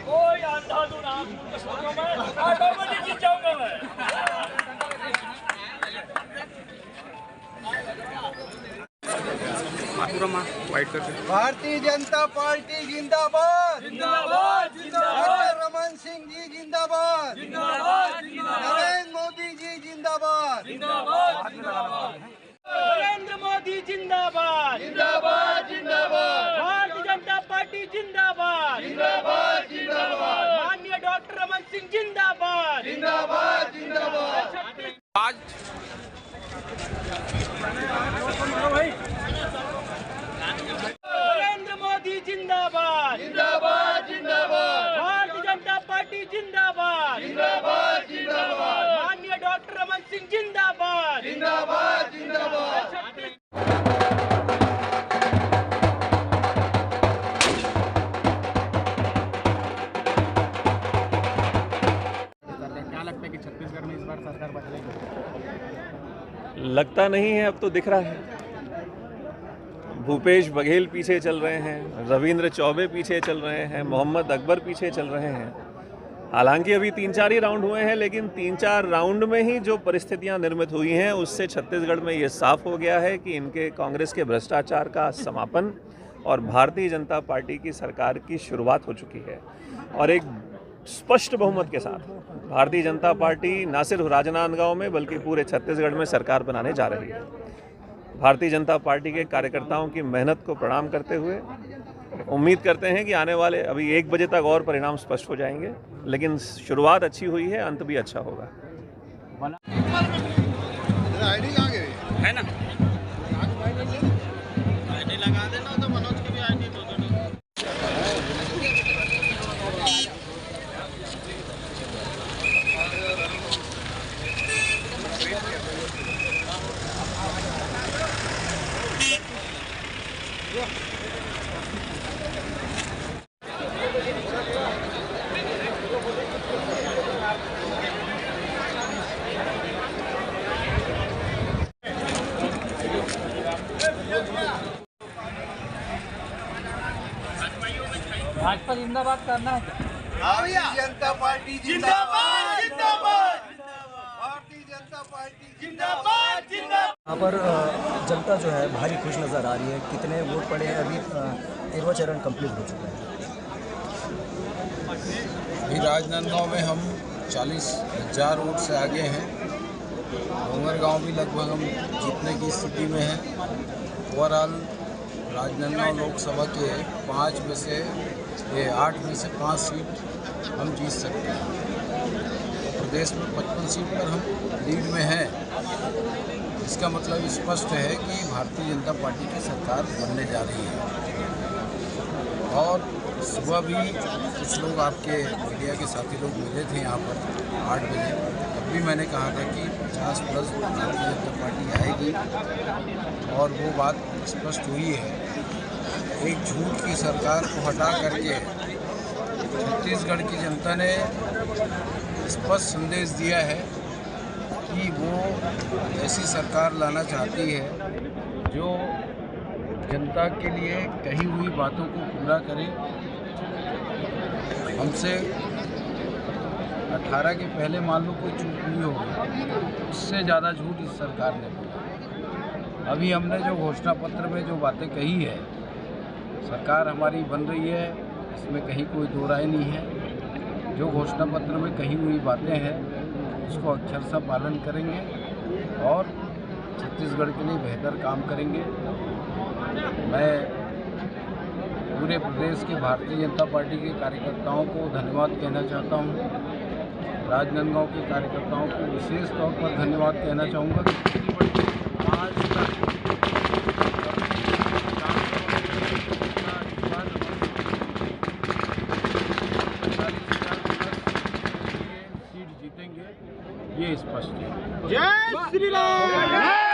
कोई अंधाधुन आंख के सोचो मैं ऑटोमेटिक जीत जाऊंगा मैं। भारतीय जनता पार्टी जिंदाबाद जिंदाबाद डॉक्टर रमन सिंह जी जिंदाबाद नरेंद्र मोदी जी जिंदाबाद नरेंद्र मोदी जिंदाबाद भारतीय जनता पार्टी जिंदाबाद माननीय डॉक्टर रमन सिंह जिंदाबाद आज नरेंद्र मोदी जिंदाबाद भारतीय जनता पार्टी जिंदाबाद माननीय डॉक्टर रमन सिंह जिंदाबाद क्या लगता है कि छत्तीसगढ़ में इस बार सरकार बदलेगी? लगता नहीं है, अब तो दिख रहा है। भूपेश बघेल पीछे चल रहे हैं, रविंद्र चौबे पीछे चल रहे हैं, मोहम्मद अकबर पीछे चल रहे हैं। हालांकि अभी 3-4 ही राउंड हुए हैं, लेकिन 3-4 राउंड में ही जो परिस्थितियां निर्मित हुई हैं उससे छत्तीसगढ़ में ये साफ हो गया है कि इनके कांग्रेस के भ्रष्टाचार का समापन और भारतीय जनता पार्टी की सरकार की शुरुआत हो चुकी है। और एक स्पष्ट बहुमत के साथ भारतीय जनता पार्टी न सिर्फ राजनांदगांव में बल्कि पूरे छत्तीसगढ़ में सरकार बनाने जा रही है। भारतीय जनता पार्टी के कार्यकर्ताओं की मेहनत को प्रणाम करते हुए उम्मीद करते हैं कि आने वाले अभी 1 बजे तक और परिणाम स्पष्ट हो जाएंगे, लेकिन शुरुआत अच्छी हुई है, अंत भी अच्छा होगा। है ना, आईडी लगा देना तो मनोज की भी आईडी दो। भाजपा जिंदाबाद करना है। भारतीय जनता पार्टी जिंदाबाद भारतीय जनता पार्टी जिंदाबाद। यहाँ पर जनता जो है भारी खुश नज़र आ रही है। कितने वोट पड़े हैं? अभी 13वां चरण कंप्लीट हो चुका है। अभी राजनांदगांव में हम 40,000 वोट से आगे हैं। डोंगरगांव भी लगभग हम जीतने की स्थिति में हैं। ओवरऑल राजनांदगांव लोकसभा के 8 में से 5 सीट हम जीत सकते हैं। प्रदेश में 55 सीट पर हम लीड में हैं। इसका मतलब स्पष्ट है कि भारतीय जनता पार्टी की सरकार बनने जा रही है। और सुबह भी कुछ लोग आपके मीडिया के साथी लोग मिले थे यहाँ पर 8 बजे। तब भी मैंने कहा था कि 50+ भारतीय जनता पार्टी आएगी और वो बात स्पष्ट हुई है। एक झूठ की सरकार को हटा करके छत्तीसगढ़ की जनता ने स्पष्ट संदेश दिया है कि वो ऐसी सरकार लाना चाहती है जो जनता के लिए कही हुई बातों को पूरा करे। हमसे 18 के पहले मान लो कोई चूक हुई होगी, उससे ज़्यादा झूठ इस सरकार ने बोला। अभी हमने जो घोषणा पत्र में जो बातें कही है, सरकार हमारी बन रही है, इसमें कहीं कोई दो राय नहीं है। जो घोषणा पत्र में कही हुई बातें हैं उसको अक्षरशः पालन करेंगे और छत्तीसगढ़ के लिए बेहतर काम करेंगे। मैं पूरे प्रदेश के भारतीय जनता पार्टी के कार्यकर्ताओं को धन्यवाद कहना चाहता हूँ। राजनांदगांव के कार्यकर्ताओं को विशेष तौर पर धन्यवाद कहना चाहूँगा कि आज तक सीट जीतेंगे, ये स्पष्ट है। जय श्री राम।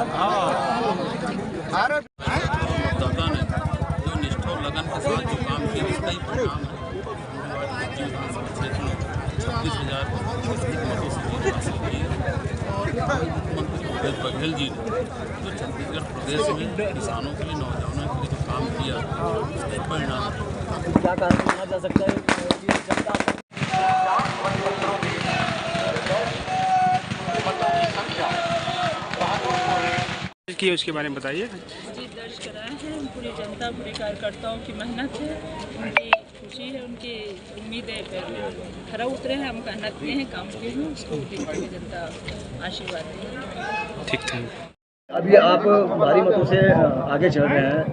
दादा ने जो निष्ठा और लगन के साथ जो काम किया उसका ही परिणाम है। 26,000 मतों से जीत हासिल की और मुख्यमंत्री भूपेश बघेल जी ने जो छत्तीसगढ़ प्रदेश में किसानों के लिए, नौजवानों के लिए जो काम किया उसका ही परिणाम है। क्या कारण माना जा सकता है कि जनता की उसके बारे में बताइए। जी दर्ज कराए हैं। पूरी जनता, पूरे कार्यकर्ताओं की मेहनत है, उनकी खुशी है, उनकी उम्मीदें पर खरा उतरे हैं। हम मेहनत किए हैं, काम किए हैं, उसको पूरी जनता आशीर्वाद दी है। ठीक। अभी आप भारी मतों से आगे चल रहे हैं,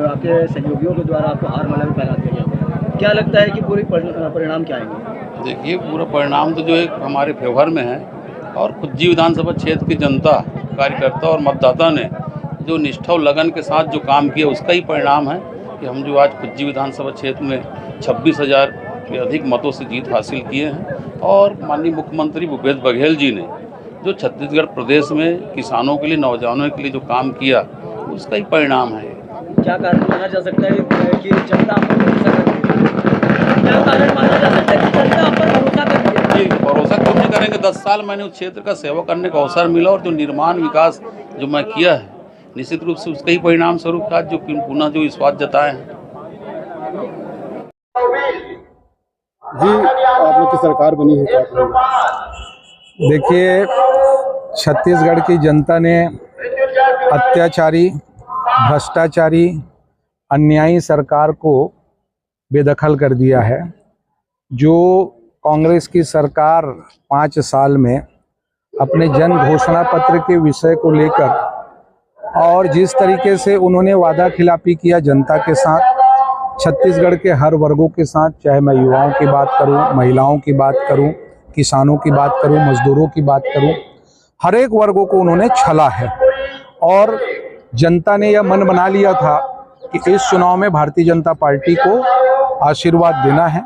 आपके सहयोगियों के द्वारा आपको हार माला भी पहना दिया गया। क्या लगता है कि पूरी परिणाम क्या आएंगे? देखिए, पूरा परिणाम तो जो है हमारे फेवर में है और खुज्जी विधानसभा क्षेत्र की जनता, कार्यकर्ता और मतदाता ने जो निष्ठा और लगन के साथ जो काम किया उसका ही परिणाम है कि हम जो आज खुज्जी विधानसभा क्षेत्र में 26,000 के अधिक मतों से जीत हासिल किए हैं। और माननीय मुख्यमंत्री भूपेश बघेल जी ने जो छत्तीसगढ़ प्रदेश में किसानों के लिए, नौजवानों के लिए जो काम किया उसका ही परिणाम है। क्या कारण माना जा सकता है कि जनता आप पर भरोसा करती है? क्या कारण माना जा सकता है कि जनता आप पर भरोसा करती है? जी, भरोसा क्यों नहीं करेंगे? 10 साल मैंने उस क्षेत्र का सेवा करने का अवसर मिला और जो निर्माण विकास जो मैं किया है, निश्चित रूप से उसका ही परिणाम स्वरूप आज जो पुनः जो विश्वास जताए हैं। जी, आप लोग की सरकार बनी है, क्या करेंगे? देखिए, छत्तीसगढ़ की जनता ने अत्याचारी, भ्रष्टाचारी, अन्यायी सरकार को बेदखल कर दिया है। जो कांग्रेस की सरकार 5 साल में अपने जन घोषणा पत्र के विषय को लेकर और जिस तरीके से उन्होंने वादा खिलाफी किया जनता के साथ, छत्तीसगढ़ के हर वर्गों के साथ, चाहे मैं युवाओं की बात करूं, महिलाओं की बात करूं, किसानों की बात करूं, मजदूरों की बात करूं, हर एक वर्गों को उन्होंने छला है। और जनता ने यह मन बना लिया था कि इस चुनाव में भारतीय जनता पार्टी को आशीर्वाद देना है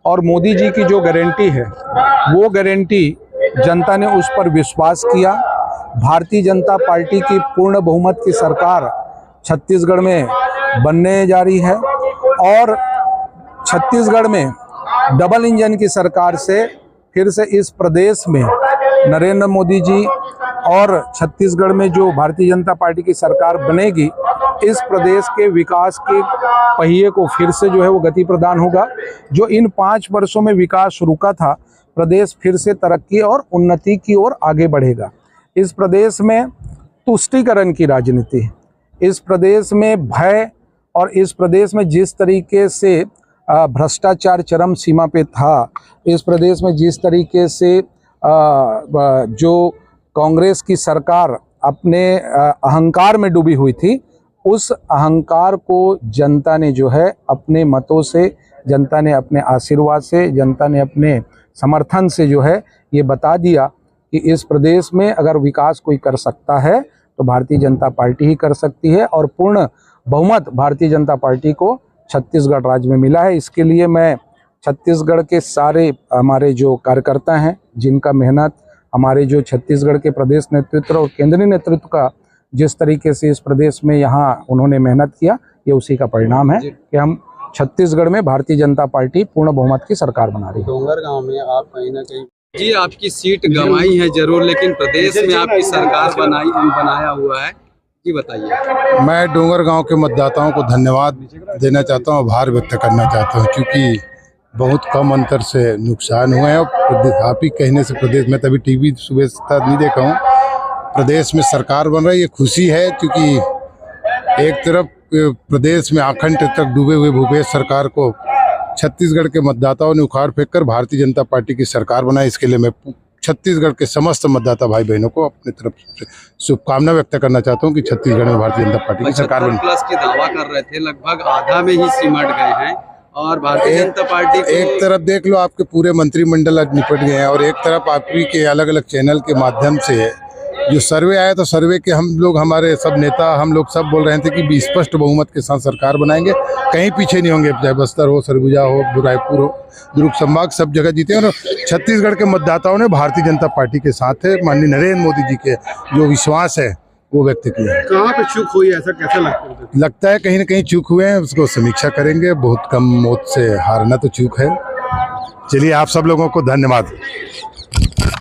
और मोदी जी की जो गारंटी है वो गारंटी जनता ने उस पर विश्वास किया। भारतीय जनता पार्टी की पूर्ण बहुमत की सरकार छत्तीसगढ़ में बनने जा रही है और छत्तीसगढ़ में डबल इंजन की सरकार से फिर से इस प्रदेश में नरेंद्र मोदी जी और छत्तीसगढ़ में जो भारतीय जनता पार्टी की सरकार बनेगी, इस प्रदेश के विकास के पहिए को फिर से जो है वो गति प्रदान होगा। जो इन 5 वर्षों में विकास रुका था, प्रदेश फिर से तरक्की और उन्नति की ओर आगे बढ़ेगा। इस प्रदेश में तुष्टीकरण की राजनीति है, इस प्रदेश में भय और इस प्रदेश में जिस तरीके से भ्रष्टाचार चरम सीमा पे था, इस प्रदेश में जिस तरीके से जो कांग्रेस की सरकार अपने अहंकार में डूबी हुई थी, उस अहंकार को जनता ने जो है अपने मतों से, जनता ने अपने आशीर्वाद से, जनता ने अपने समर्थन से जो है ये बता दिया कि इस प्रदेश में अगर विकास कोई कर सकता है तो भारतीय जनता पार्टी ही कर सकती है। और पूर्ण बहुमत भारतीय जनता पार्टी को छत्तीसगढ़ राज्य में मिला है। इसके लिए मैं छत्तीसगढ़ के सारे हमारे जो कार्यकर्ता हैं, जिनका मेहनत, हमारे जो छत्तीसगढ़ के प्रदेश नेतृत्व और केंद्रीय नेतृत्व का जिस तरीके से इस प्रदेश में यहाँ उन्होंने मेहनत किया, ये उसी का परिणाम है कि हम छत्तीसगढ़ में भारतीय जनता पार्टी पूर्ण बहुमत की सरकार बना रही है। डोंगरगांव में आप कहीं ना कहीं जी आपकी सीट गंवाई है जरूर, लेकिन प्रदेश में आपकी सरकार बनाया हुआ है, जी बताइए। मैं डोंगरगांव के मतदाताओं को धन्यवाद देना चाहता हूँ, आभार व्यक्त करना चाहता हूँ, क्योंकि बहुत कम अंतर से नुकसान हुए हैं। और आप ही कहने से प्रदेश में तभी टीवी सुबह तक नहीं देखा हूँ, प्रदेश में सरकार बन रही है, खुशी है। क्योंकि एक तरफ प्रदेश में आखंड तक डूबे हुए भूपेश सरकार को छत्तीसगढ़ के मतदाताओं ने उखाड़ फेंक कर भारतीय जनता पार्टी की सरकार बनाई। इसके लिए मैं छत्तीसगढ़ के समस्त मतदाता भाई बहनों को अपनी तरफ से शुभकामना व्यक्त करना चाहता हूँ कि छत्तीसगढ़ में भारतीय जनता पार्टी की सरकार बने। प्लस की दावा कर रहे थे, लगभग आधा में ही सिमट गए हैं और भारतीय जनता पार्टी को एक तरफ देख लो आपके पूरे मंत्रिमंडल आज निपट गए हैं और एक तरफ आप ही के अलग अलग चैनल के माध्यम से जो सर्वे आया तो सर्वे के हम लोग हमारे सब नेता हम लोग सब बोल रहे थे कि स्पष्ट बहुमत के साथ सरकार बनाएंगे, कहीं पीछे नहीं होंगे। चाहे बस्तर हो, सरगुजा हो, रायपुर हो, दुर्ग संभाग सब जगह जीते और छत्तीसगढ़ के मतदाताओं ने भारतीय जनता पार्टी के साथ है। माननीय नरेंद्र मोदी जी के जो विश्वास है वो व्यक्त किया है। कहाँ पे चूक हुई, ऐसा कैसा लगता है कहीं ना कहीं चूक हुए हैं, उसको समीक्षा करेंगे। बहुत कम मौत से हारना तो चूक है। चलिए आप सब लोगों को धन्यवाद।